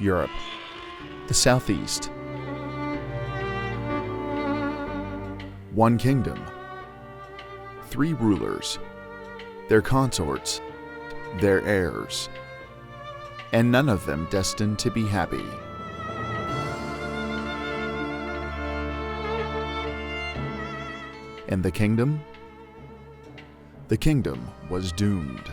Europe, the Southeast. One kingdom, 3 rulers, their consorts, their heirs, and none of them destined to be happy. And the kingdom? The kingdom was doomed.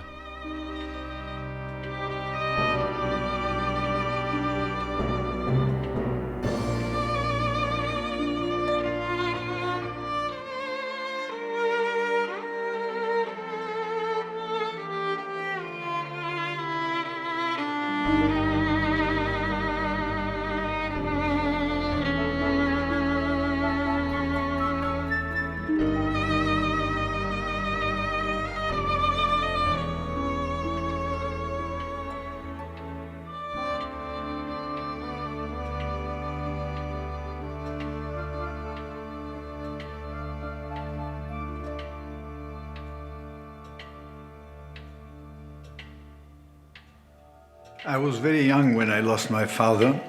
I was very young when I lost my father,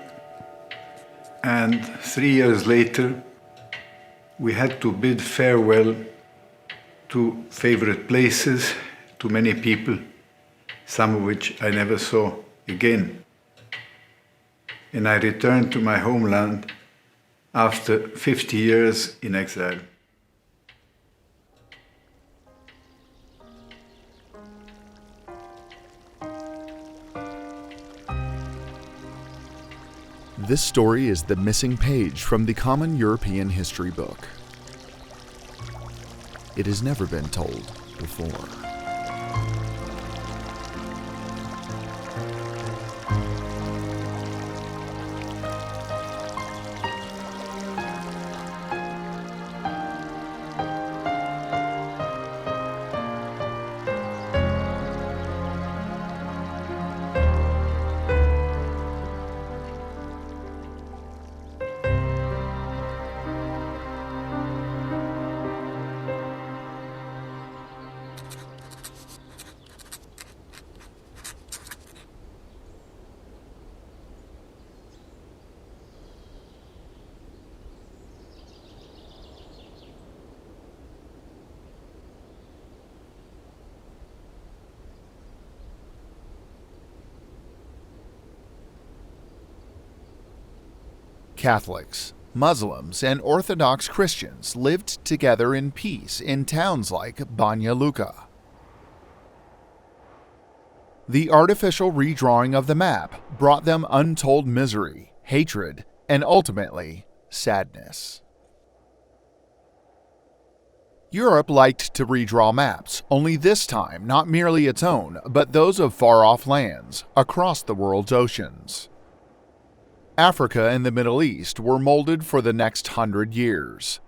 and 3 years later we had to bid farewell to favorite places, to many people, some of which I never saw again. And I returned to my homeland after 50 years in exile. This story is the missing page from the common European history book. It has never been told before. Catholics, Muslims, and Orthodox Christians lived together in peace in towns like Banja Luka. The artificial redrawing of the map brought them untold misery, hatred, and ultimately, sadness. Europe liked to redraw maps, only this time not merely its own, but those of far-off lands across the world's oceans. Africa and the Middle East were molded for the next 100 years.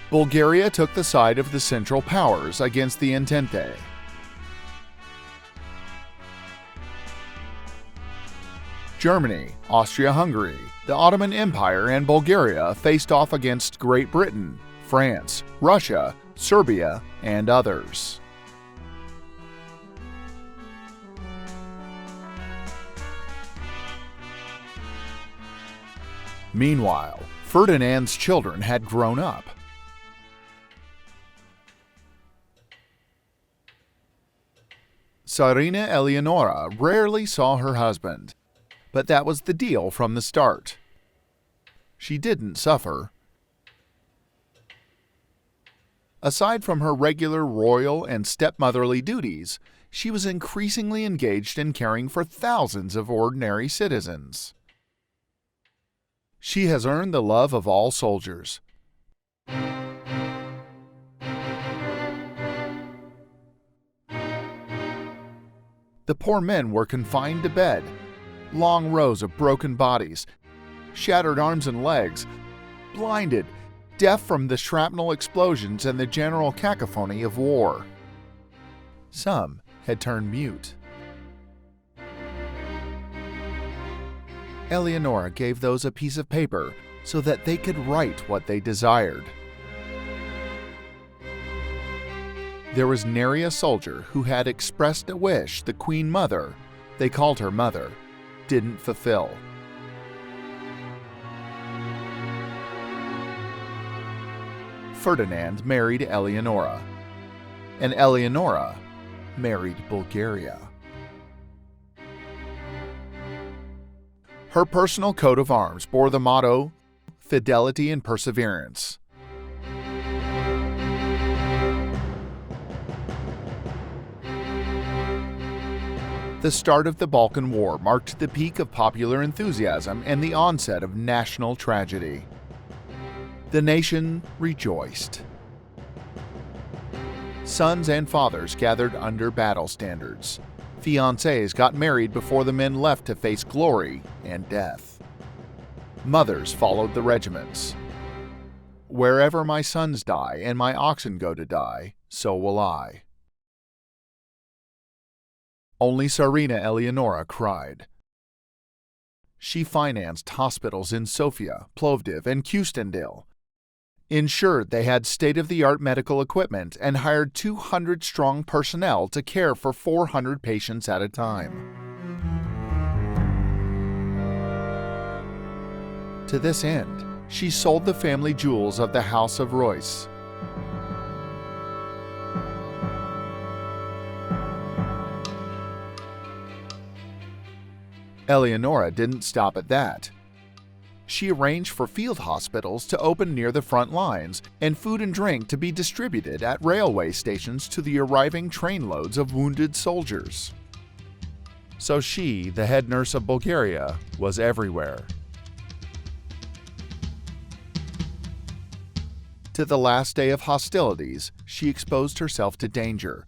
Bulgaria took the side of the Central Powers against the Entente. Germany, Austria-Hungary, the Ottoman Empire, and Bulgaria faced off against Great Britain, France, Russia, Serbia, and others. Meanwhile, Ferdinand's children had grown up. Tsarina Eleonora rarely saw her husband. But that was the deal from the start. She didn't suffer. Aside from her regular royal and stepmotherly duties, she was increasingly engaged in caring for thousands of ordinary citizens. She has earned the love of all soldiers. The poor men were confined to bed. Long rows of broken bodies, shattered arms and legs, blinded, deaf from the shrapnel explosions and the general cacophony of war. Some had turned mute. Eleonora gave those a piece of paper so that they could write what they desired. There was nary a soldier who had expressed a wish the Queen Mother, they called her Mother, didn't fulfill. Ferdinand married Eleonora, and Eleonora married Bulgaria. Her personal coat of arms bore the motto, "Fidelity and Perseverance." The start of the Balkan War marked the peak of popular enthusiasm and the onset of national tragedy. The nation rejoiced. Sons and fathers gathered under battle standards. Fiancés got married before the men left to face glory and death. Mothers followed the regiments. Wherever my sons die and my oxen go to die, so will I. Only Tsarina Eleonora cried. She financed hospitals in Sofia, Plovdiv, and Kustendil, ensured they had state-of-the-art medical equipment, and hired 200-strong personnel to care for 400 patients at a time. To this end, she sold the family jewels of the House of Reuss. Eleonora didn't stop at that. She arranged for field hospitals to open near the front lines and food and drink to be distributed at railway stations to the arriving trainloads of wounded soldiers. So she, the head nurse of Bulgaria, was everywhere. To the last day of hostilities, she exposed herself to danger.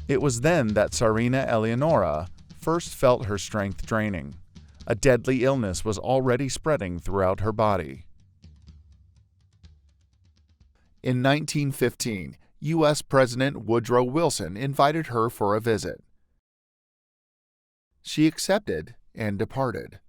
It was then that Tsarina Eleonora first felt her strength draining. A deadly illness was already spreading throughout her body. In 1915, U.S. President Woodrow Wilson invited her for a visit. She accepted and departed.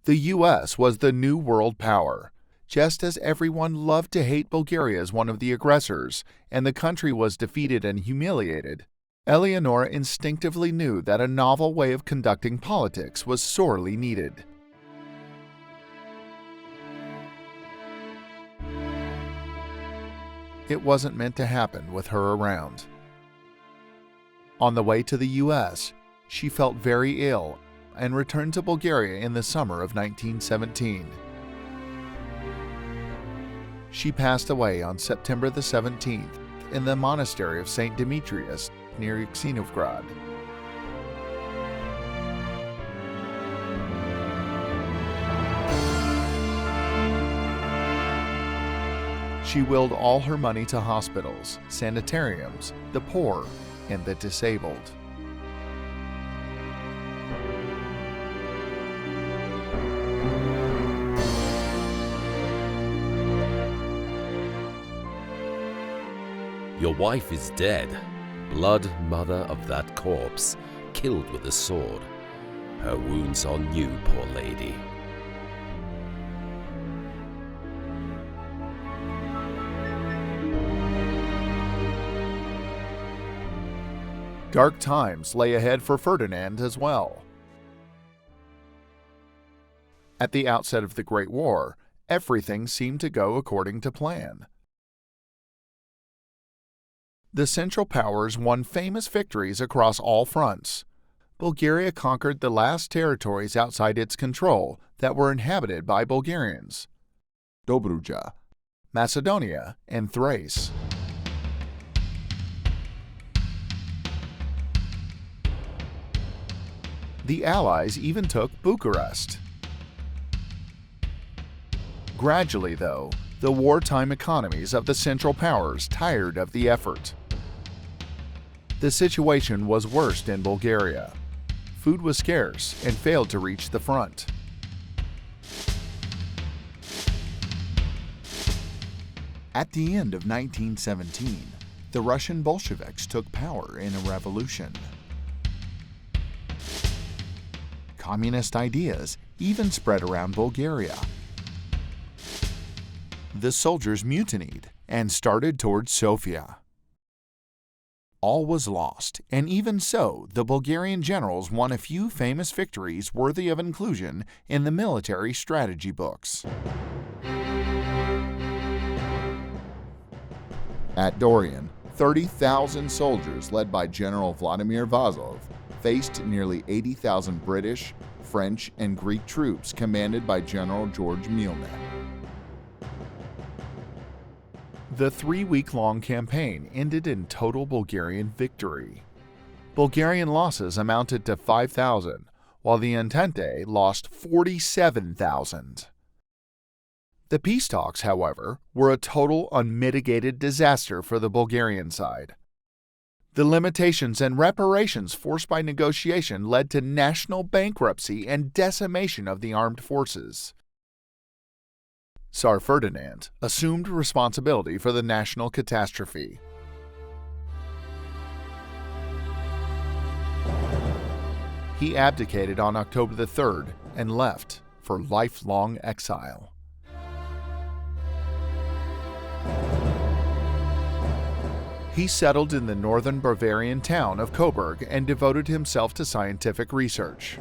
The U.S. was the new world power. Just as everyone loved to hate Bulgaria as one of the aggressors, and the country was defeated and humiliated, Eleonora instinctively knew that a novel way of conducting politics was sorely needed. It wasn't meant to happen with her around. On the way to the U.S., she felt very ill and returned to Bulgaria in the summer of 1917. She passed away on September the 17th in the monastery of St. Demetrius near Xenovgrad. She willed all her money to hospitals, sanitariums, the poor, and the disabled. Your wife is dead, blood mother of that corpse, killed with a sword. Her wound's on you, poor lady. Dark times lay ahead for Ferdinand as well. At the outset of the Great War, everything seemed to go according to plan. The Central Powers won famous victories across all fronts. Bulgaria conquered the last territories outside its control that were inhabited by Bulgarians: Dobruja, Macedonia, and Thrace. The Allies even took Bucharest. Gradually, though, the wartime economies of the Central Powers tired of the effort. The situation was worst in Bulgaria. Food was scarce and failed to reach the front. At the end of 1917, the Russian Bolsheviks took power in a revolution. communist ideas even spread around Bulgaria. The soldiers mutinied and started towards Sofia. All was lost, and even so, the Bulgarian generals won a few famous victories worthy of inclusion in the military strategy books. At Dorian, 30,000 soldiers led by General Vladimir Vazov faced nearly 80,000 British, French, and Greek troops commanded by General George Milne. The 3-week-long campaign ended in total Bulgarian victory. Bulgarian losses amounted to 5,000, while the Entente lost 47,000. The peace talks, however, were a total unmitigated disaster for the Bulgarian side. The limitations and reparations forced by negotiation led to national bankruptcy and decimation of the armed forces. Tsar Ferdinand assumed responsibility for the national catastrophe. He abdicated on October the 3rd and left for lifelong exile. He settled in the northern Bavarian town of Coburg and devoted himself to scientific research.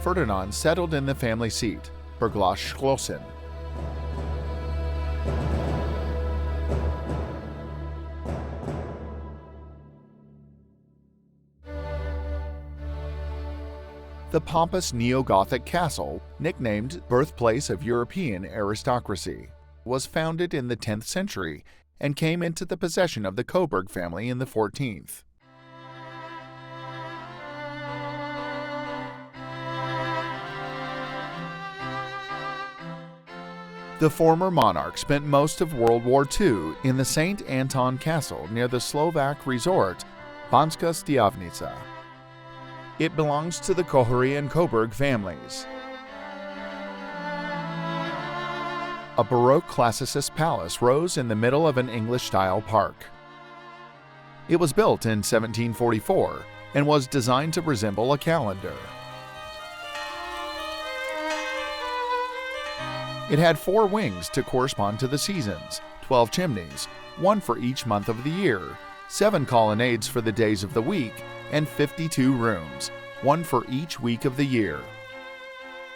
Ferdinand settled in the family seat, Berglass-Schlossen. The pompous neo-Gothic castle, nicknamed Birthplace of European Aristocracy, was founded in the 10th century and came into the possession of the Coburg family in the 14th. The former monarch spent most of World War II in the St. Anton Castle near the Slovak resort Banská Štiavnica. It belongs to the Kohori and Coburg families. A Baroque classicist palace rose in the middle of an English-style park. It was built in 1744 and was designed to resemble a calendar. It had 4 wings to correspond to the seasons, 12 chimneys, 1 for each month of the year, 7 colonnades for the days of the week, and 52 rooms, 1 for each week of the year.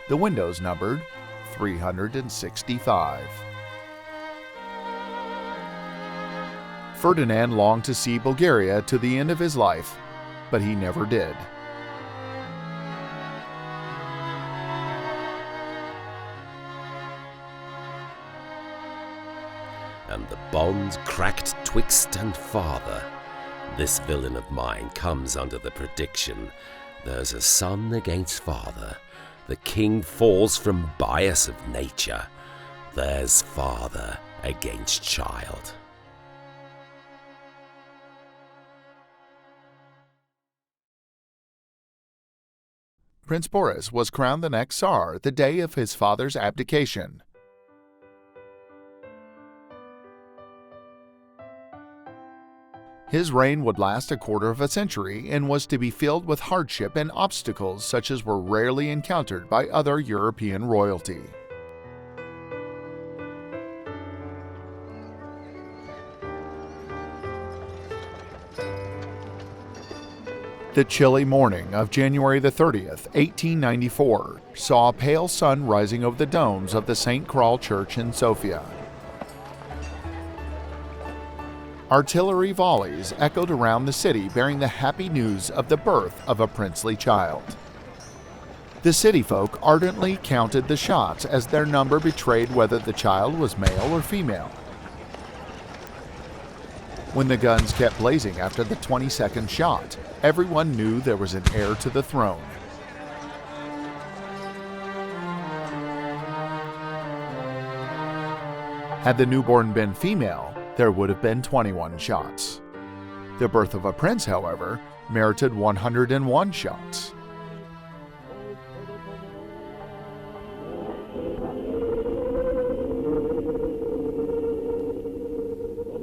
The windows numbered 365. Ferdinand longed to see Bulgaria to the end of his life, but he never did. And the bond cracked twixt and father. This villain of mine comes under the prediction. There's a son against father. The king falls from bias of nature. There's father against child. Prince Boris was crowned the next Tsar the day of his father's abdication. His reign would last a quarter of a century and was to be filled with hardship and obstacles such as were rarely encountered by other European royalty. The chilly morning of January the 30th, 1894, saw a pale sun rising over the domes of the St. Crawl Church in Sofia. Artillery volleys echoed around the city bearing the happy news of the birth of a princely child. The city folk ardently counted the shots as their number betrayed whether the child was male or female. When the guns kept blazing after the 22nd shot, everyone knew there was an heir to the throne. Had the newborn been female, there would have been 21 shots. The birth of a prince, however, merited 101 shots.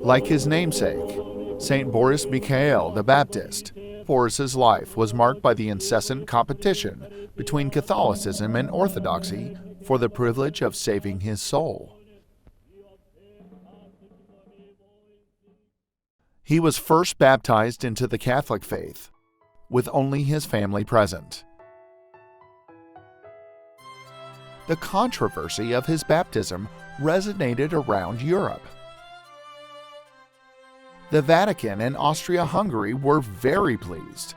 Like his namesake, St. Boris Mikhail the Baptist. Boris's life was marked by the incessant competition between Catholicism and Orthodoxy for the privilege of saving his soul. He was first baptized into the Catholic faith, with only his family present. The controversy of his baptism resonated around Europe. The Vatican and Austria-Hungary were very pleased.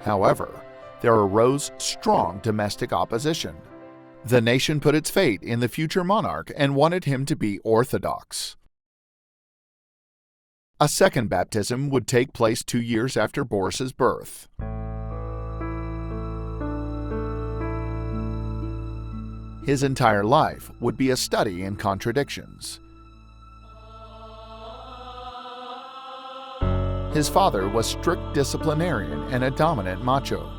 However, there arose strong domestic opposition. The nation put its faith in the future monarch and wanted him to be Orthodox. A second baptism would take place 2 years after Boris's birth. His entire life would be a study in contradictions. His father was strict disciplinarian and a dominant macho.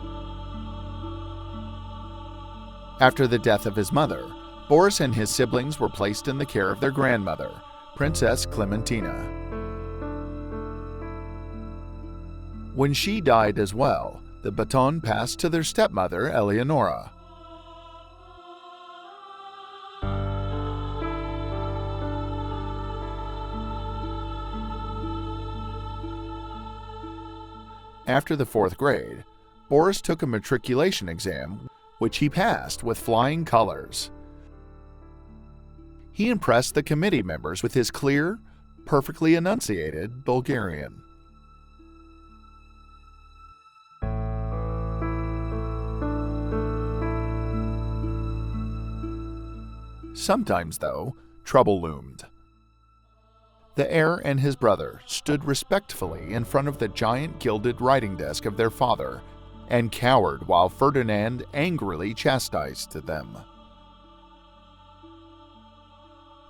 After the death of his mother, Boris and his siblings were placed in the care of their grandmother, Princess Clementina. When she died as well, the baton passed to their stepmother, Eleonora. After the 4th grade, Boris took a matriculation exam, which he passed with flying colors. He impressed the committee members with his clear, perfectly enunciated Bulgarian. Sometimes, though, trouble loomed. The heir and his brother stood respectfully in front of the giant gilded writing desk of their father and cowered while Ferdinand angrily chastised them.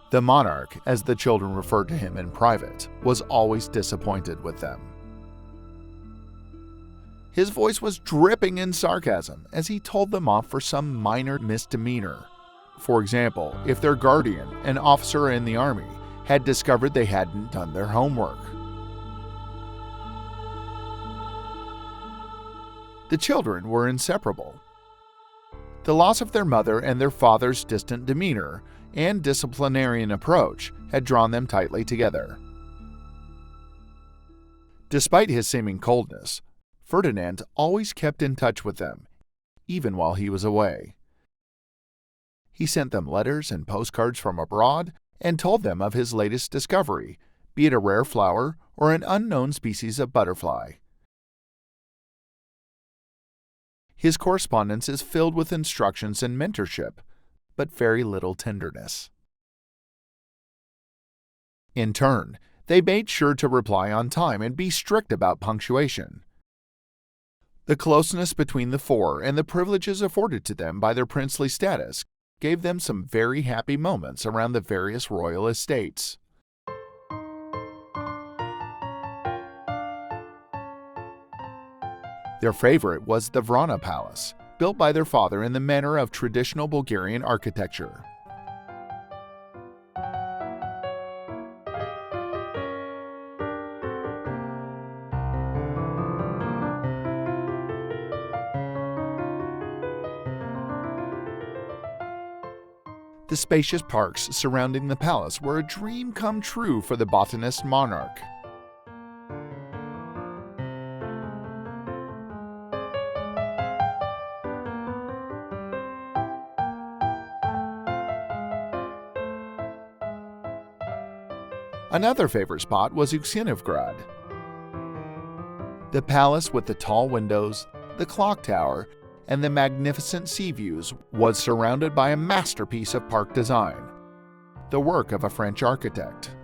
The monarch, as the children referred to him in private, was always disappointed with them. His voice was dripping in sarcasm as he told them off for some minor misdemeanor. For example, if their guardian, an officer in the army, had discovered they hadn't done their homework. The children were inseparable. The loss of their mother and their father's distant demeanor and disciplinarian approach had drawn them tightly together. Despite his seeming coldness, Ferdinand always kept in touch with them, even while he was away. He sent them letters and postcards from abroad and told them of his latest discovery, be it a rare flower or an unknown species of butterfly. His correspondence is filled with instructions and mentorship, but very little tenderness. In turn, they made sure to reply on time and be strict about punctuation. The closeness between the four and the privileges afforded to them by their princely status gave them some very happy moments around the various royal estates. Their favorite was the Vrana Palace, built by their father in the manner of traditional Bulgarian architecture. The spacious parks surrounding the palace were a dream come true for the botanist monarch. Another favorite spot was Uksenovgrad. The palace with the tall windows, the clock tower, and the magnificent sea views was surrounded by a masterpiece of park design, the work of a French architect.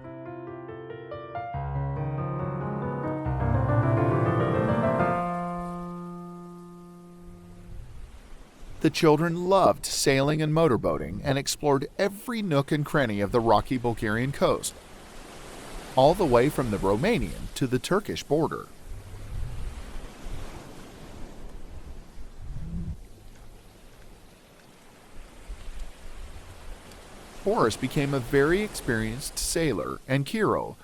The children loved sailing and motorboating and explored every nook and cranny of the rocky Bulgarian coast, all the way from the Romanian to the Turkish border. Boris became a very experienced sailor, and Kirill,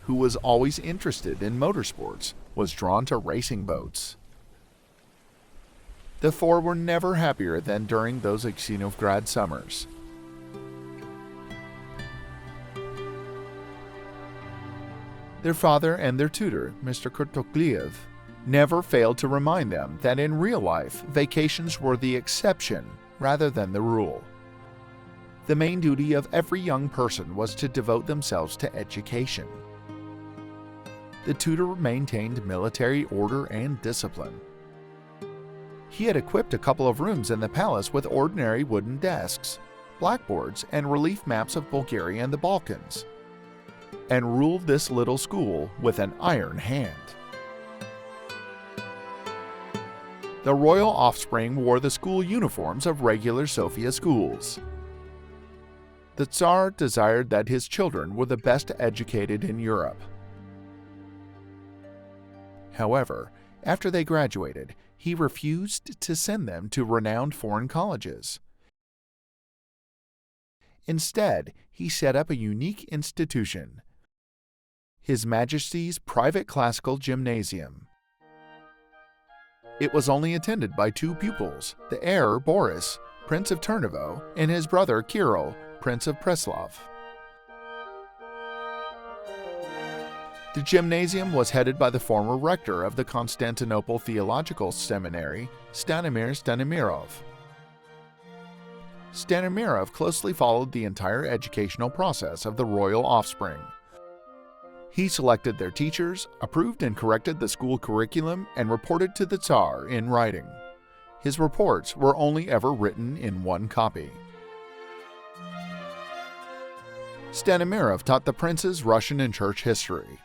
who was always interested in motorsports, was drawn to racing boats. The four were never happier than during those Xenograd summers. Their father and their tutor, Mr. Kurtogliev, never failed to remind them that in real life, vacations were the exception rather than the rule. The main duty of every young person was to devote themselves to education. The tutor maintained military order and discipline. He had equipped a couple of rooms in the palace with ordinary wooden desks, blackboards, and relief maps of Bulgaria and the Balkans, and ruled this little school with an iron hand. The royal offspring wore the school uniforms of regular Sofia schools. The Tsar desired that his children were the best educated in Europe. However, after they graduated, he refused to send them to renowned foreign colleges. Instead, he set up a unique institution, His Majesty's private classical gymnasium. It was only attended by two pupils, the heir Boris, Prince of Turnovo, and his brother Kirill, Prince of Preslav. The gymnasium was headed by the former rector of the Constantinople Theological Seminary, Stanimir Stanimirov. Stanimirov closely followed the entire educational process of the royal offspring. He selected their teachers, approved and corrected the school curriculum, and reported to the Tsar in writing. His reports were only ever written in one copy. Stanimirov taught the princes Russian and church history.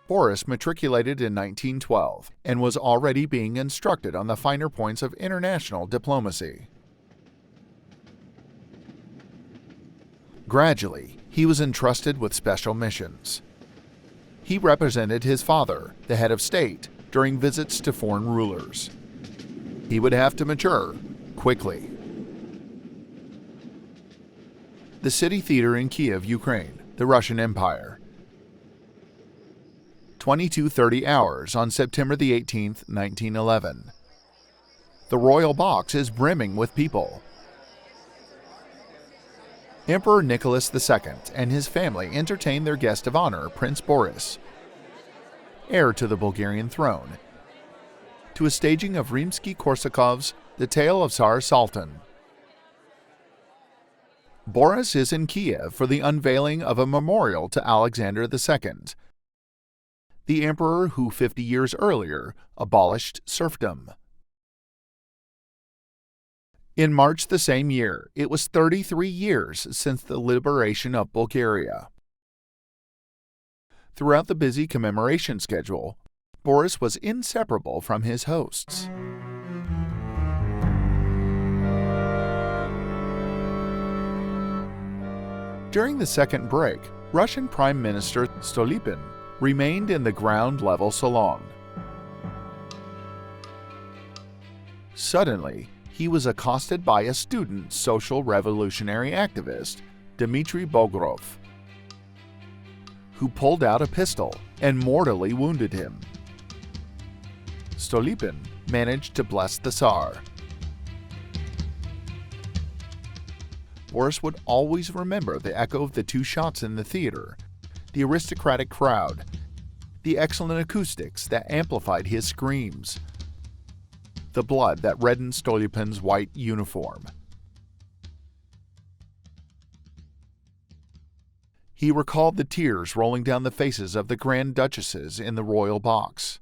Boris matriculated in 1912 and was already being instructed on the finer points of international diplomacy. Gradually, he was entrusted with special missions. He represented his father, the head of state, during visits to foreign rulers. He would have to mature quickly. The City Theater in Kiev, Ukraine, the Russian Empire. 22:30 hours on September the 18th, 1911. The royal box is brimming with people. Emperor Nicholas II and his family entertain their guest of honor, Prince Boris, heir to the Bulgarian throne, to a staging of Rimsky-Korsakov's The Tale of Tsar Sultan. Boris is in Kiev for the unveiling of a memorial to Alexander II, the emperor who 50 years earlier abolished serfdom. In March the same year, it was 33 years since the liberation of Bulgaria. Throughout the busy commemoration schedule, Boris was inseparable from his hosts. During the second break, Russian Prime Minister Stolypin remained in the ground-level salon. Suddenly, he was accosted by a student social revolutionary activist, Dmitry Bogrov, who pulled out a pistol and mortally wounded him. Stolypin managed to bless the Tsar. Boris would always remember the echo of the two shots in the theater, the aristocratic crowd, the excellent acoustics that amplified his screams, the blood that reddened Stolypin's white uniform. He recalled the tears rolling down the faces of the Grand Duchesses in the royal box.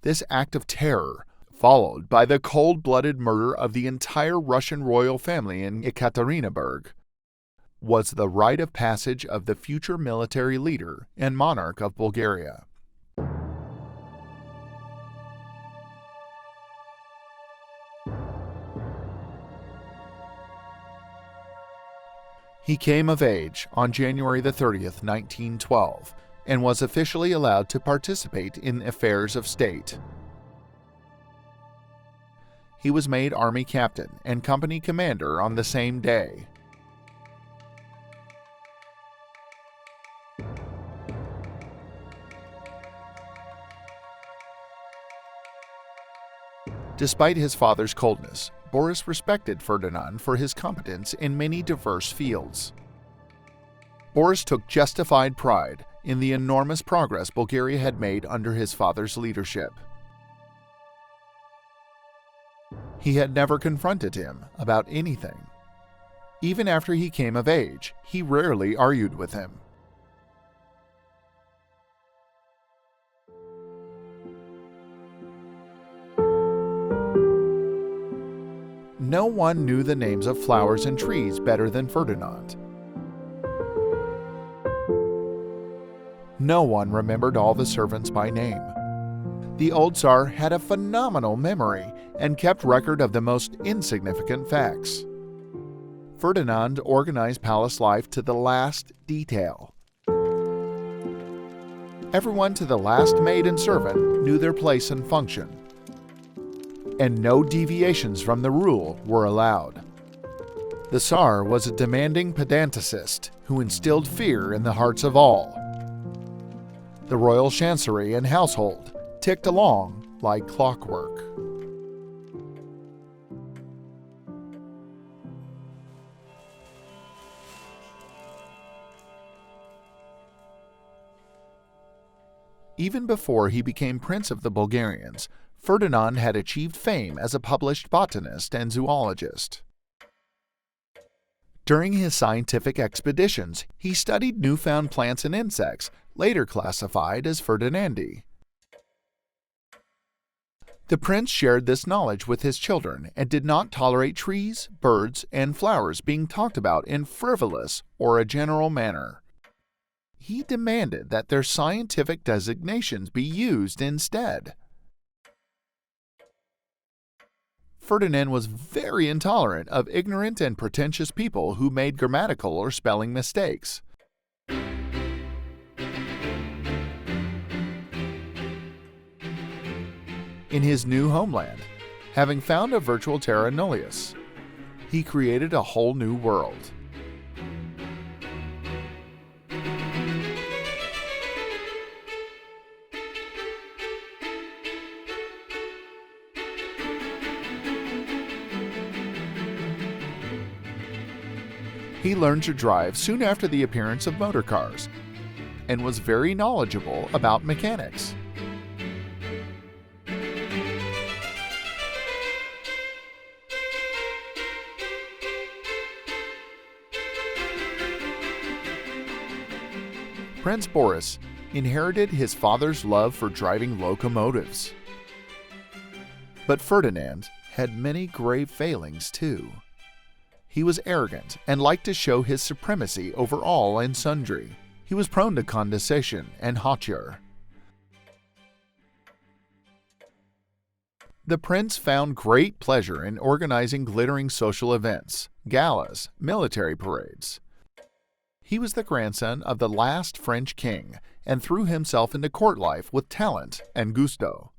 This act of terror, followed by the cold-blooded murder of the entire Russian royal family in Ekaterinburg, was the rite of passage of the future military leader and monarch of Bulgaria. He came of age on January the 30th, 1912, and was officially allowed to participate in affairs of state. He was made army captain and company commander on the same day. Despite his father's coldness, Boris respected Ferdinand for his competence in many diverse fields. Boris took justified pride in the enormous progress Bulgaria had made under his father's leadership. He had never confronted him about anything. Even after he came of age, he rarely argued with him. No one knew the names of flowers and trees better than Ferdinand. No one remembered all the servants by name. The old Tsar had a phenomenal memory and kept record of the most insignificant facts. Ferdinand organized palace life to the last detail. Everyone to the last maid and servant knew their place and function, and no deviations from the rule were allowed. The Tsar was a demanding pedanticist who instilled fear in the hearts of all. The royal chancery and household ticked along like clockwork. Even before he became Prince of the Bulgarians, Ferdinand had achieved fame as a published botanist and zoologist. During his scientific expeditions, he studied newfound plants and insects, later classified as Ferdinandi. The prince shared this knowledge with his children and did not tolerate trees, birds, and flowers being talked about in frivolous or a general manner. He demanded that their scientific designations be used instead. Ferdinand was very intolerant of ignorant and pretentious people who made grammatical or spelling mistakes. In his new homeland, having found a virtual terra nullius, he created a whole new world. He learned to drive soon after the appearance of motor cars and was very knowledgeable about mechanics. Prince Boris inherited his father's love for driving locomotives. But Ferdinand had many grave failings too. He was arrogant and liked to show his supremacy over all and sundry. He was prone to condescension and hauteur. The prince found great pleasure in organizing glittering social events, galas, military parades. He was the grandson of the last French king and threw himself into court life with talent and gusto.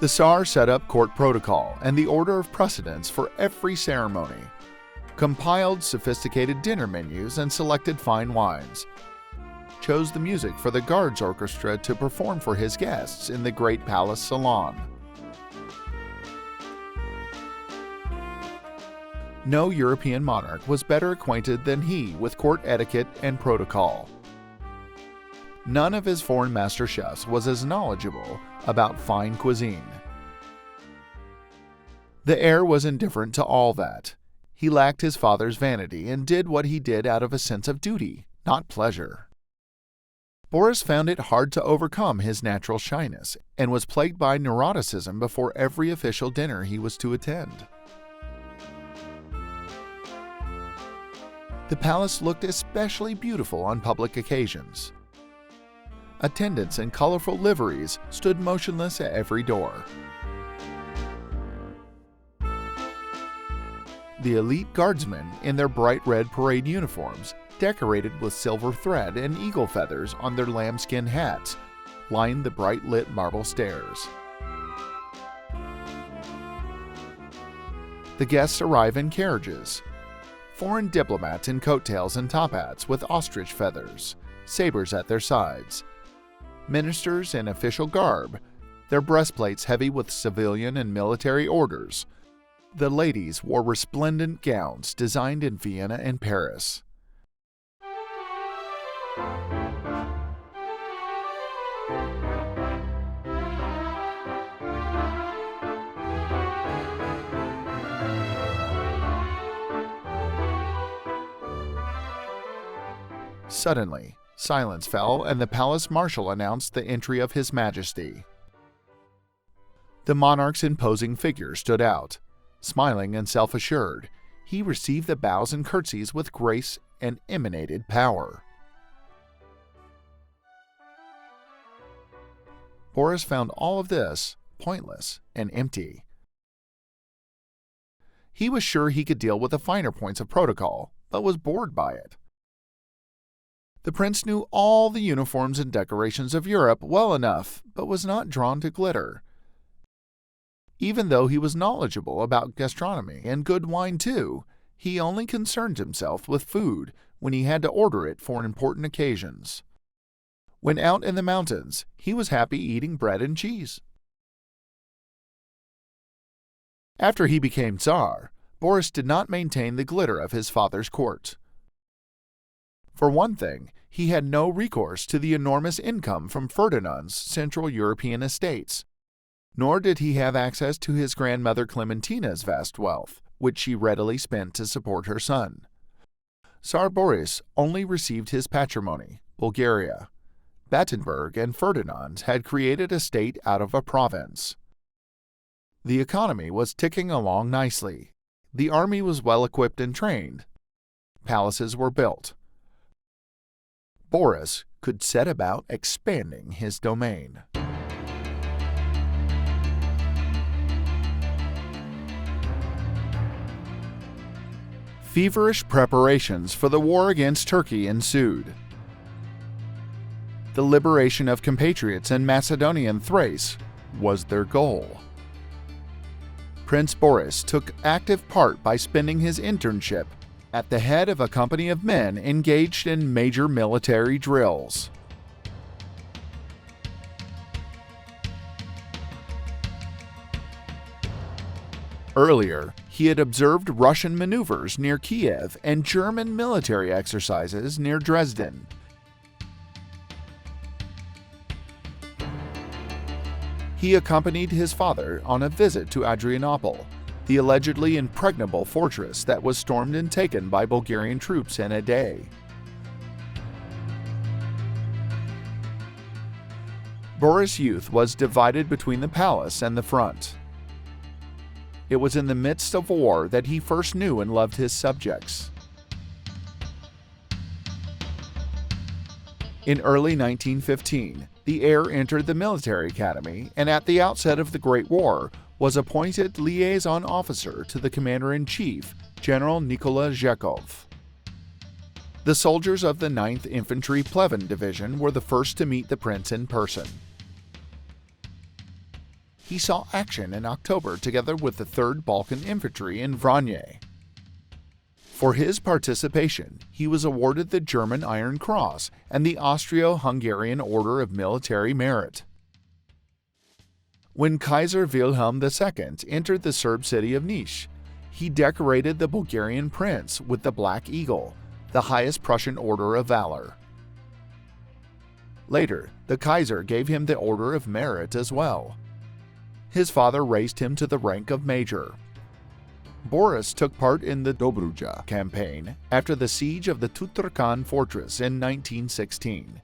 The Tsar set up court protocol and the order of precedence for every ceremony, compiled sophisticated dinner menus and selected fine wines, chose the music for the guards orchestra to perform for his guests in the great palace salon. No European monarch was better acquainted than he with court etiquette and protocol. None of his foreign master chefs was as knowledgeable about fine cuisine. The heir was indifferent to all that. He lacked his father's vanity and did what he did out of a sense of duty, not pleasure. Boris found it hard to overcome his natural shyness and was plagued by neuroticism before every official dinner he was to attend. The palace looked especially beautiful on public occasions. Attendants in colorful liveries stood motionless at every door. The elite guardsmen in their bright red parade uniforms, decorated with silver thread and eagle feathers on their lambskin hats, lined the bright-lit marble stairs. The guests arrive in carriages. Foreign diplomats in coattails and top hats with ostrich feathers, sabers at their sides. ministers in official garb, their breastplates heavy with civilian and military orders. The ladies wore resplendent gowns designed in Vienna and Paris. Suddenly, silence fell and the palace marshal announced the entry of His Majesty. The monarch's imposing figure stood out. Smiling and self-assured, he received the bows and curtsies with grace and emanated power. Boris found all of this pointless and empty. He was sure he could deal with the finer points of protocol, but was bored by it. The prince knew all the uniforms and decorations of Europe well enough, but was not drawn to glitter. Even though he was knowledgeable about gastronomy and good wine too, he only concerned himself with food when he had to order it for important occasions. When out in the mountains, he was happy eating bread and cheese. After he became Tsar, Boris did not maintain the glitter of his father's court. For one thing, he had no recourse to the enormous income from Ferdinand's Central European estates, nor did he have access to his grandmother Clementina's vast wealth, which she readily spent to support her son. Tsar Boris only received his patrimony, Bulgaria. Battenberg and Ferdinand had created a state out of a province. The economy was ticking along nicely. The army was well equipped and trained. Palaces were built. Boris could set about expanding his domain. Feverish preparations for the war against Turkey ensued. The liberation of compatriots in Macedonian Thrace was their goal. Prince Boris took active part by spending his internship at the head of a company of men engaged in major military drills. Earlier, he had observed Russian maneuvers near Kiev and German military exercises near Dresden. He accompanied his father on a visit to Adrianople, the allegedly impregnable fortress that was stormed and taken by Bulgarian troops in a day. Boris' youth was divided between the palace and the front. It was in the midst of war that he first knew and loved his subjects. In early 1915, the heir entered the military academy and at the outset of the Great War was appointed liaison officer to the commander-in-chief, General Nikola Zhekov. The soldiers of the 9th Infantry Pleven Division were the first to meet the prince in person. He saw action in October together with the 3rd Balkan Infantry in Vranje. For his participation, he was awarded the German Iron Cross and the Austro-Hungarian Order of Military Merit. When Kaiser Wilhelm II entered the Serb city of Niš, he decorated the Bulgarian prince with the Black Eagle, the highest Prussian Order of Valor. Later, the Kaiser gave him the Order of Merit as well. His father raised him to the rank of major. Boris took part in the Dobruja campaign after the siege of the Tuturkan fortress in 1916.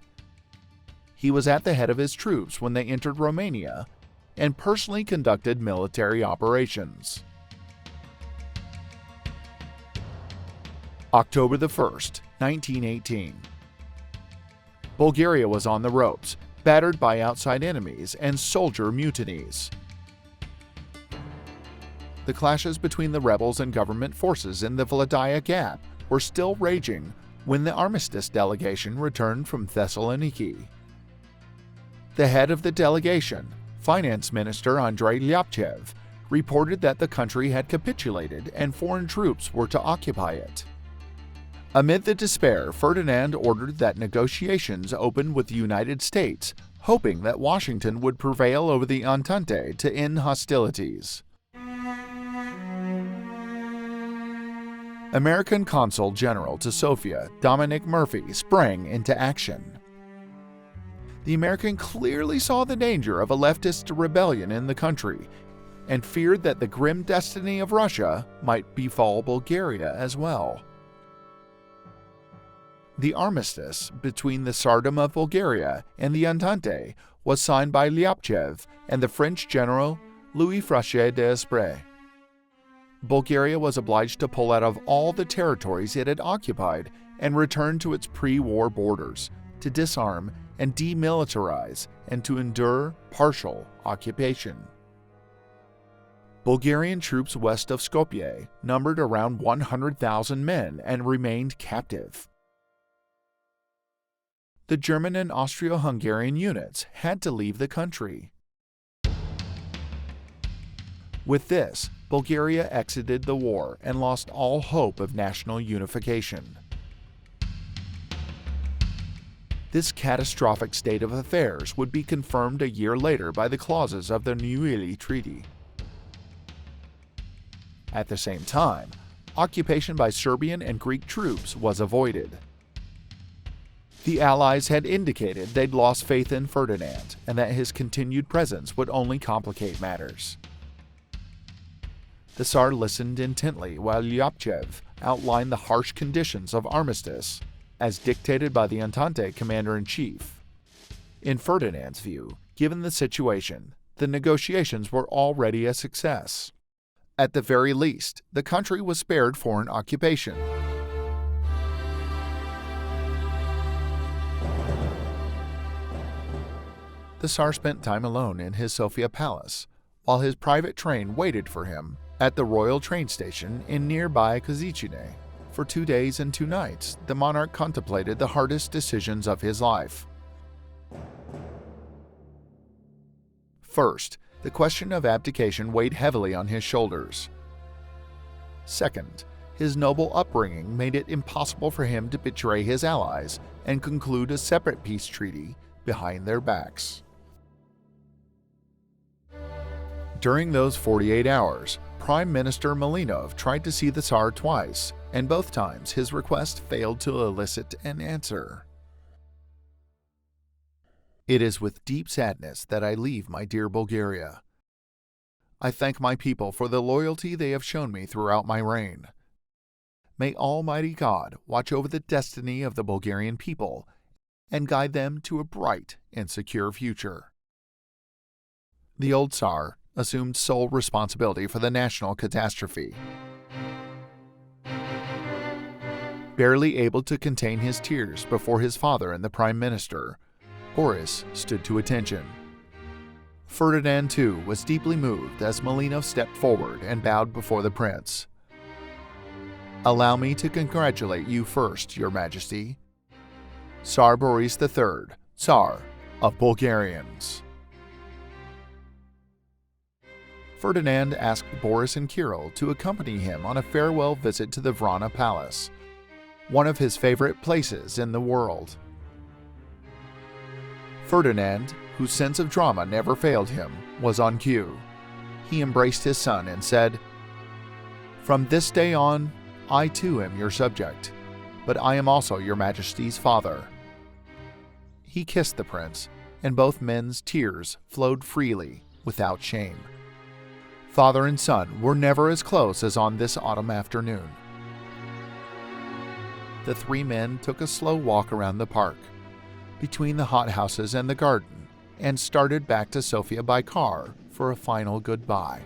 He was at the head of his troops when they entered Romania and personally conducted military operations. October 1st, 1918. Bulgaria was on the ropes, battered by outside enemies and soldier mutinies. The clashes between the rebels and government forces in the Vladaya Gap were still raging when the armistice delegation returned from Thessaloniki. The head of the delegation, Finance Minister Andrei Lyapchev, reported that the country had capitulated and foreign troops were to occupy it. Amid the despair, Ferdinand ordered that negotiations open with the United States, hoping that Washington would prevail over the Entente to end hostilities. American Consul General to Sofia, Dominic Murphy, sprang into action. The American clearly saw the danger of a leftist rebellion in the country and feared that the grim destiny of Russia might befall Bulgaria as well. The armistice between the Tsardom of Bulgaria and the Entente was signed by Lyapchev and the French general Louis Frachet d'Esprit. Bulgaria was obliged to pull out of all the territories it had occupied and return to its pre-war borders, to disarm and demilitarize, and to endure partial occupation. Bulgarian troops west of Skopje numbered around 100,000 men and remained captive. The German and Austro-Hungarian units had to leave the country. With this, Bulgaria exited the war and lost all hope of national unification. This catastrophic state of affairs would be confirmed a year later by the clauses of the Neuilly Treaty. At the same time, occupation by Serbian and Greek troops was avoided. The Allies had indicated they'd lost faith in Ferdinand and that his continued presence would only complicate matters. The Tsar listened intently while Lyapchev outlined the harsh conditions of armistice, as dictated by the Entente commander-in-chief. In Ferdinand's view, given the situation, the negotiations were already a success. At the very least, the country was spared foreign occupation. The Tsar spent time alone in his Sofia palace, while his private train waited for him at the royal train station in nearby Kozichine. For 2 days and 2 nights, the monarch contemplated the hardest decisions of his life. First, the question of abdication weighed heavily on his shoulders. Second, his noble upbringing made it impossible for him to betray his allies and conclude a separate peace treaty behind their backs. During those 48 hours, Prime Minister Malinov tried to see the Tsar twice, and both times his request failed to elicit an answer. It is with deep sadness that I leave my dear Bulgaria. I thank my people for the loyalty they have shown me throughout my reign. May Almighty God watch over the destiny of the Bulgarian people and guide them to a bright and secure future. The old Tsar assumed sole responsibility for the national catastrophe. Barely able to contain his tears before his father and the Prime Minister, Boris stood to attention. Ferdinand, too, was deeply moved as Malinov stepped forward and bowed before the prince. "Allow me to congratulate you first, Your Majesty. Tsar Boris III, Tsar of Bulgarians." Ferdinand asked Boris and Kirill to accompany him on a farewell visit to the Vrana Palace, one of his favorite places in the world. Ferdinand, whose sense of drama never failed him, was on cue. He embraced his son and said, "From this day on, I too am your subject, but I am also your Majesty's father." He kissed the prince, and both men's tears flowed freely, without shame. Father and son were never as close as on this autumn afternoon. The 3 men took a slow walk around the park, between the hothouses and the garden, and started back to Sofia by car for a final goodbye.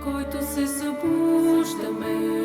който се събуждаме.